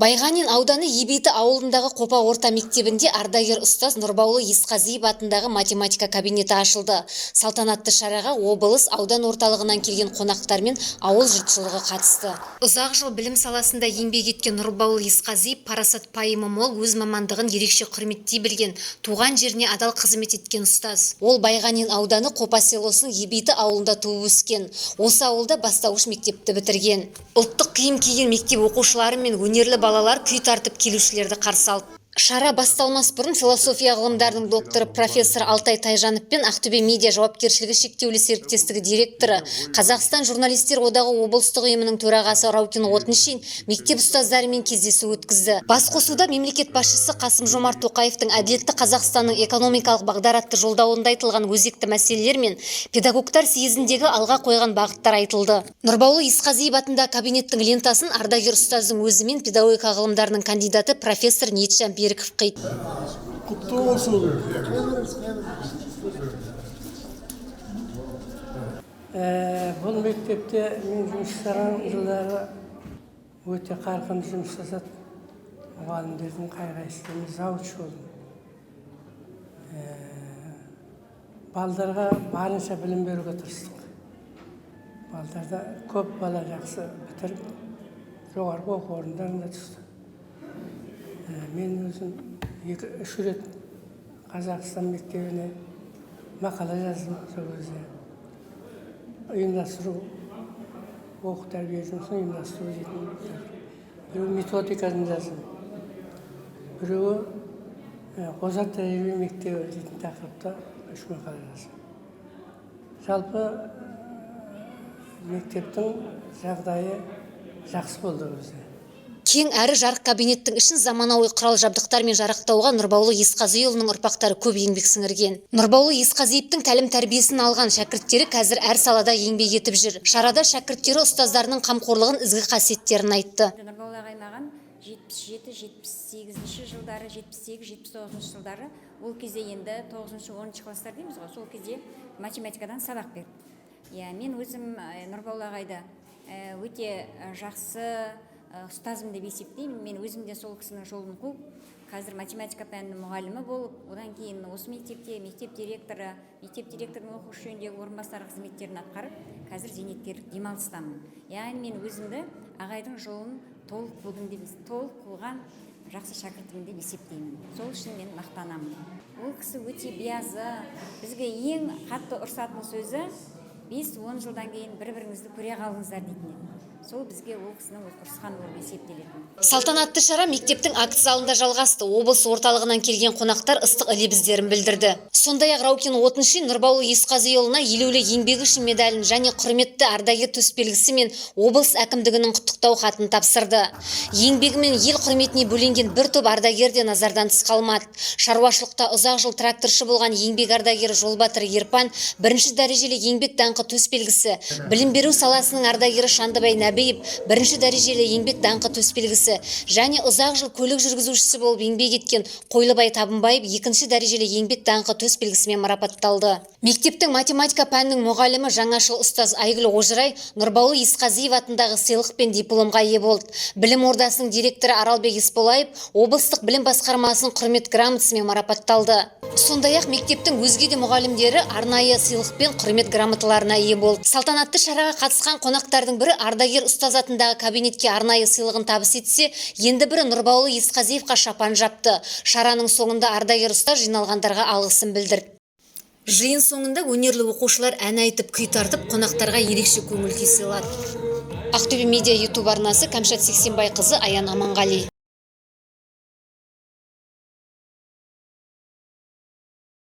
Байғанин ауданы Ебейті ауылындағы Қопа орта мектебінде ардагер ұстаз Нұрбаулы Есқазиев атындағы математика кабинеті ашылды. Салтанатты шараға облыс, аудан орталығынан келген қонақтар мен ауыл жұртшылығы қатысты. Ұзақ жыл білім саласында еңбек еткен Нұрбаулы Есқазиев парасат пайымы мол, өз мамандығын ерекше құрметтей білген, туған жеріне адал қызмет еткен ұстаз. Ол Байғанин ауданы Қопа селосының Ебейті ауылында туып өскен. Осы ауылда бастауыш мектепті бітірген. Ұлттық киім киген мектеп оқушылары мен өнерлі балалар күй тартып келушілерді қарсы алды. Шара басталмас бұрын философия ғылымдарының докторы профессор Алтай Тайжанов пен Ақтөбе медиа жауапкершілігі шектеулі серіктестігі директоры, Қазақстан журналистер одағы облыстық ұйымының төрағасы Раукин Отыншин мектеп ұстаздарымен кездесу өткізді. Басқосуда мемлекет басшысы Қасым-Жомарт Тоқаевтың әділетті Қазақстанның экономикалық бағдар атты жолдауында айтылған өзекті мәселелер мен педагогтар съезіндегі алға қойған бағыттар айтылды. Нұрбаулы Есқазиев атындағы кабинеттің лентасын ардагер ұстаздың өзі мен педагогика ғылымдарының кандидаты профессор Ниетжан Беріков қиды. Құтты болсын. Бұл мектепте мен жұмыс жасаған жылдары өте қарқынды жұмыс жасадым. Мұғалімдердің қай-қайсысымен завуч болдым. Балдарға барынша білім беруге тырыстық. Балдарда көп бала жақсы бітіріп, жоғарғы оқу орындарында түсті. Мен өзім 2-3 рет Қазақстан мектебіне мақала жаздым. Сол кезде ұйымдастыру, оқу тәрбие жұмысын ұйымдастыру дейтін. Біреуі методикасын жаздым. Біреуі Озат тәрбие мектебі дейтін тақырыпта 3 мақала жаздым. Жалпы мектептің жағдайы жақсы болды өзі. Кең әрі жарық кабинеттің ішін заманауи құрал жабдықтармен жарақтауға Нұрбаулы Есқазиевның ұрпақтары көп еңбек сіңірген. Нұрбаулы Есқазиевтің тәлім-тәрбиесін алған шәкірттері қазір әр салада еңбек етіп жүр. Шарада шәкірттері ұстаздарының қамқорлығын, ізгі қасиеттерін айтты. Нұрбаулы ағай маған 77-78 жылдары, 78-79 жылдары, ол кезде енді 9-10 класстар дейміз ғой, сол кезде математикадан сабақ берді. Мен өзім Нұрбаулы ағайды өте жақсы ұстазым деп есептеймін. Мен өзім де сол кісінің жолын қуып, қазір математика пәнінің мұғалімі болып, одан кейін осы мектепте мектеп директорының оқушы жөніндегі орынбасар қызметтерін атқарып, қазір зейнеткерлік демалыстамын. Яғни мен өзімді ағайдың жолын толық қуған жақсы шәкіртімін деп есептеймін. Сол үшін мен мақтанамын. Ол кісі өте биязы, бізге ең қатты ұрсатын сөзі 5-10 жылдан кейін бір-біріңізді көре қалыңыздар дейтін. Сол бізге ол кісінің ұрысқан болып есептелетін. Салтанатты шара мектептің акт залында жалғасты. Облыс орталығынан келген қонақтар ыстық лебіздерін білдірді. Сондай-ақ Раукин Отыншин Нұрбаулы Есқазиевұлына елеулі еңбегі үшін медалін және құрметті ардагер төсбелгісі мен облыс әкімдігінің құттықтау хатын тапсырды. Еңбегімен ел құрметіне бөленген бір топ ардагер де назардан тыс қалмады. Шаруашылықта ұзақ жыл тракторшы болған еңбек ардагері Жолбатыр Ерпан бірінші дәрежелі еңбек даңқы төсбелгісі, білім беру саласының ардагері Шандыбай Нәбиев бірінші дәрежелі еңбек даңқы төсбелгісі және ұзақ жыл көлік жүргізушісі болып еңбек еткен Қойлыбай Табынбаев екінші дәрежелі еңбек даңқы төсбелгісімен марапатталды. Мектептің математика пәнінің мұғалімі жаңашыл ұстаз Айгүл Ожырай Нұрбаулы Есқазиев атындағы сыйлық пен дипломға ие болды. Білім ордасының директоры Аралбек Есболаев облыстық білім басқармасының құрмет грамотасымен марапатталды. Сондай-ақ мектептің өзге де мұғалімдері арнайы сыйлық пен құрмет грамоталарына ие болды. Салтанатты шараға қатысқан қонақтардың бірі ардагер ұстаз атындағы кабинетке арнайы сыйлығын табыс етсе, енді бірі Нұрбаулы Есқазиевқа шапан жапты. Шараның соңында ардагер ұстаз жиналғандарға алғысын білдірді. Жиын соңында өнерлі оқушылар ән айтып, күй тартып, қонақтарға ерекше көңіл күй сыйлады. Ақтөбе медиа YouTube арнасы, Кәмшат Сексенбайқызы, Аян Аманғали.